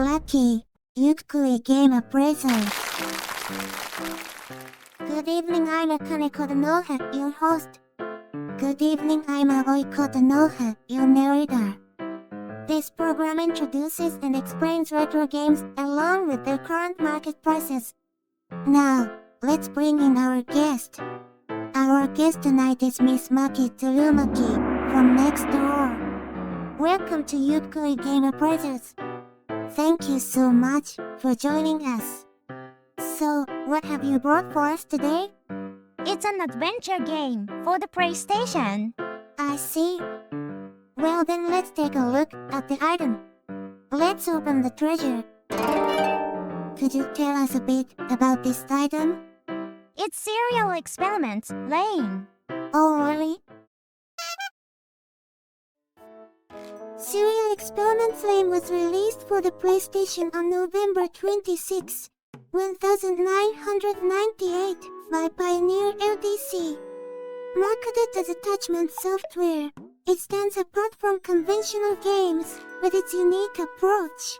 Lucky, Yukkuri Game Appraisers. Good evening, I'm Akane Kodonoha, your host. Good evening, I'm Aoi Kodonoha, your narrator. This program introduces and explains retro games along with their current market prices. Now, let's bring in our guest. Our guest tonight is Miss Maki Tsurumaki from next door. Welcome to Yukkuri Game Appraisers. Thank you so much for joining us. So, what have you brought for us today? It's an adventure game for the PlayStation. I see. Well then let's take a look at the item. Let's open the treasure. Could you tell us a bit about this item? It's Serial Experiments, Lain. Oh really? Serial Experiments Lain was released for the PlayStation on November 26, 1998 by Pioneer LDC. Marketed as attachment software, it stands apart from conventional games with its unique approach.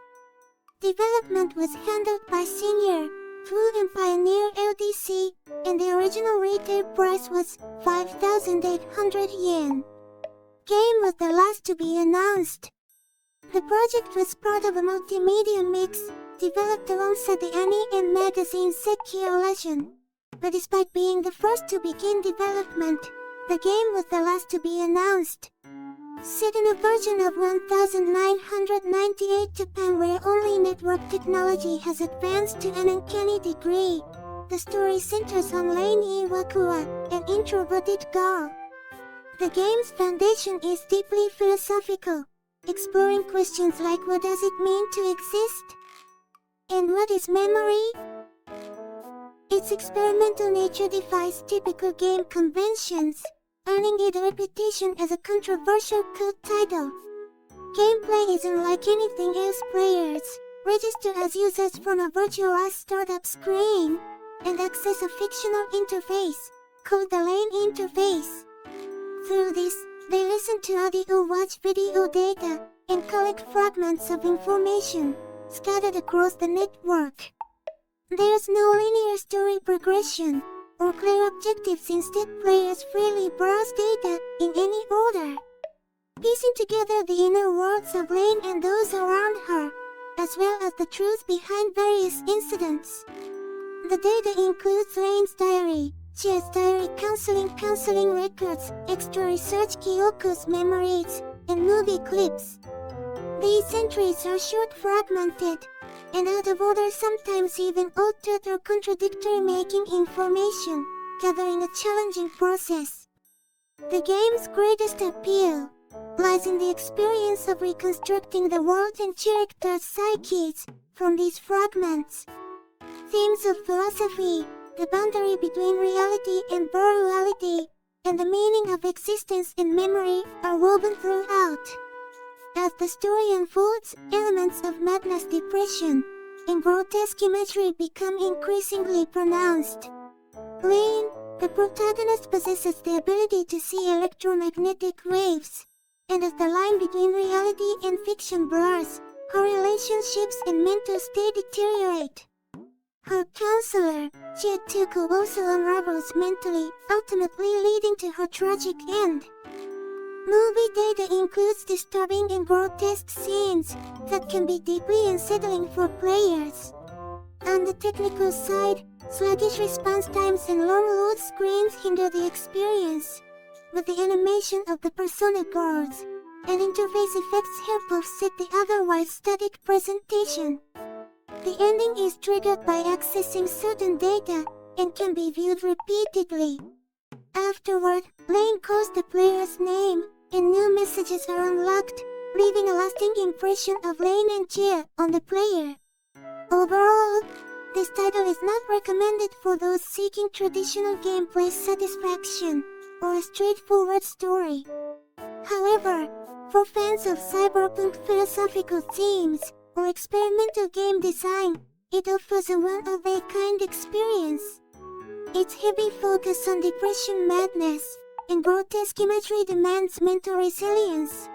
Development was handled by Senior, Fu and Pioneer LDC, and the original retail price was 5,800 yen. Game was the last to be announced. The project was part of a multimedia mix developed alongside the anime and magazine Sekirolation. But despite being the first to begin development, the game was the last to be announced. Set in a version of 1998 Japan where only network technology has advanced to an uncanny degree, the story centers on Lain Iwakura, an introverted girl. The game's foundation is deeply philosophical, exploring questions like what does it mean to exist? And what is memory? Its experimental nature defies typical game conventions, earning it a reputation as a controversial cult title. Gameplay is unlike anything else players register as users from a virtual startup screen and access a fictional interface called the Lain interface. Through this, they listen to audio, watch video data, and collect fragments of information scattered across the network. There's no linear story progression or clear objectives, instead players freely browse data in any order, piecing together the inner worlds of Lain and those around her, as well as the truth behind various incidents. The data includes Lain's diary, Chia's diary, counseling records, extra research, Kyoko's memories, and movie clips. These entries are short, fragmented, and out of order, sometimes even altered or contradictory, making information gathering a challenging process. The game's greatest appeal lies in the experience of reconstructing the world and characters' psyches from these fragments. Themes of philosophy, the boundary between reality and virtuality, and the meaning of existence and memory are woven throughout. As the story unfolds, elements of madness, depression, and grotesque imagery become increasingly pronounced. Lain, the protagonist, possesses the ability to see electromagnetic waves, and as the line between reality and fiction blurs, her relationships and mental state deteriorate. Her counselor, Touko, also unravels mentally, ultimately leading to her tragic end. Movie data includes disturbing and grotesque scenes that can be deeply unsettling for players. On the technical side, sluggish response times and long load screens hinder the experience, but the animation of the persona guards and interface effects help offset the otherwise static presentation. The ending is triggered by accessing certain data and can be viewed repeatedly. Afterward, Lain calls the player's name, and new messages are unlocked, leaving a lasting impression of Lain and Chia on the player. Overall, this title is not recommended for those seeking traditional gameplay satisfaction or a straightforward story. However, for fans of cyberpunk philosophical themes or experimental game design, it offers a one-of-a-kind experience. Its heavy focus on depression, madness, and grotesque imagery demands mental resilience,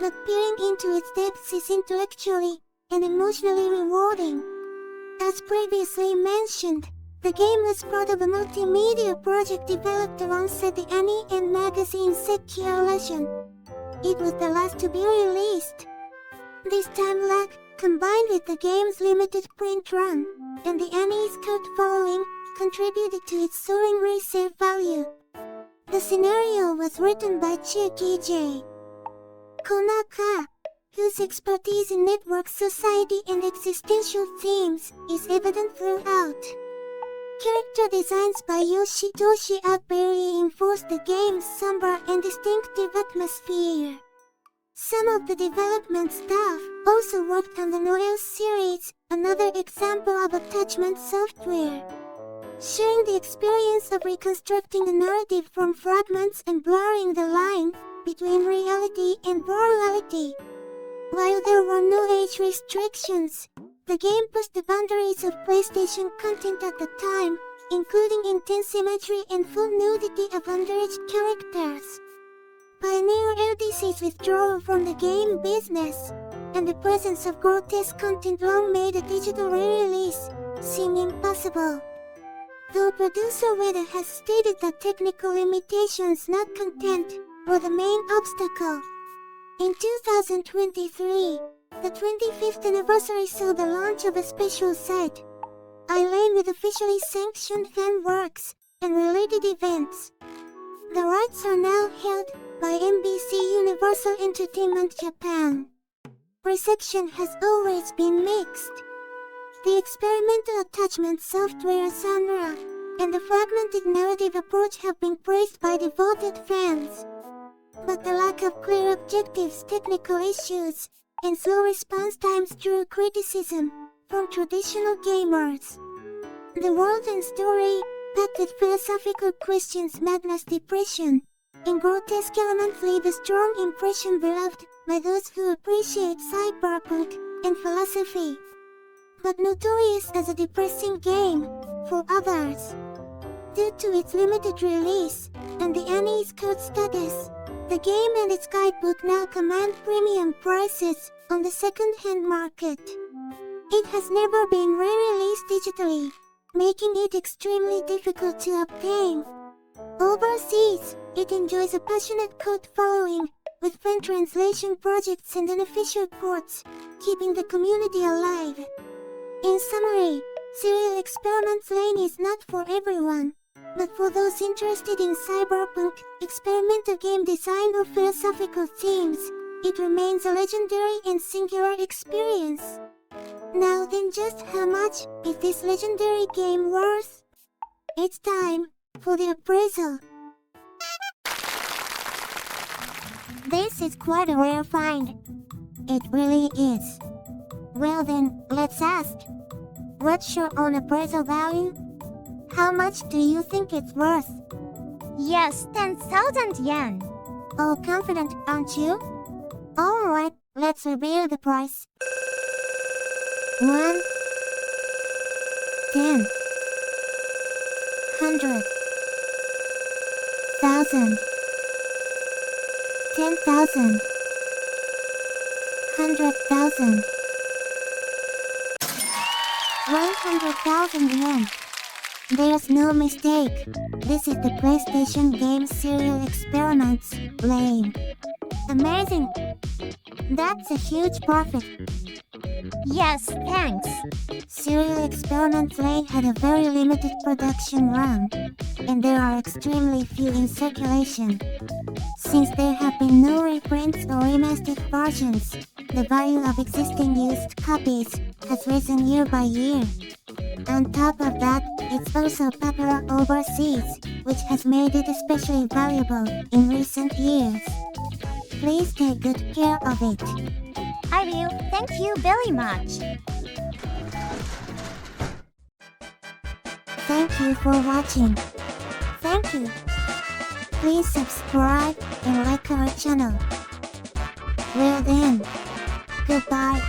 but peering into its depths is intellectually and emotionally rewarding. As previously mentioned, the game was part of a multimedia project developed alongside the anime and magazine Circulation. It was the last to be released. This time lag, combined with the game's limited print run, and the anime's cult following, contributed to its soaring resale value. The scenario was written by J. Konaka, whose expertise in network society and existential themes is evident throughout. Character designs by Yoshitoshi Agberry enforced the game's somber and distinctive atmosphere. Some of the development staff also worked on the Noel series, another example of attachment software. Sharing the experience of reconstructing a narrative from fragments and blurring the line between reality and virtuality. While there were no age restrictions, the game pushed the boundaries of PlayStation content at the time, including intense imagery and full nudity of underage characters. Pioneer LDC's withdrawal from the game business, and the presence of grotesque content long made a digital re-release seem impossible. Though producer Ueda has stated that technical limitations, not content, were the main obstacle. In 2023, the 25th anniversary saw the launch of a special site, Lain, with officially sanctioned fan works and related events. The rights are now held by NBC Universal Entertainment Japan. Reception has always been mixed. The experimental attachment software genre and the fragmented narrative approach have been praised by devoted fans. But the lack of clear objectives, technical issues, and slow response times drew criticism from traditional gamers. The world and story, packed with philosophical questions, madness, depression, and grotesque elements, leave a strong impression beloved by those who appreciate cyberpunk and philosophy, but notorious as a depressing game for others. Due to its limited release and the anime's cult status, the game and its guidebook now command premium prices on the second-hand market. It has never been re-released digitally, making it extremely difficult to obtain. Overseas, it enjoys a passionate cult following, with fan translation projects and unofficial ports, keeping the community alive. In summary, Serial Experiments Lain is not for everyone, but for those interested in cyberpunk, experimental game design or philosophical themes, it remains a legendary and singular experience. Now then, just how much is this legendary game worth? It's time for the appraisal. This is quite a rare find. It really is. Well then, let's ask. What's your own appraisal value? How much do you think it's worth? Yes, 10,000 yen. Oh, confident, aren't you? Alright, let's reveal the price. 1, 10, 100, 1,000, 10,000, 100,000, 100,000 yen. There's no mistake. This is the PlayStation game Serial Experiments Lain. Amazing. That's a huge profit. Yes, thanks. Serial Experiments Lain had a very limited production run, and there are extremely few in circulation. Since there have been no reprints or remastered versions, the value of existing used copies has risen year by year. On top of that, it's also popular overseas, which has made it especially valuable in recent years. Please take good care of it. I will. Thank you very much. Thank you for watching. Thank you. Please subscribe and like our channel. Well then, goodbye.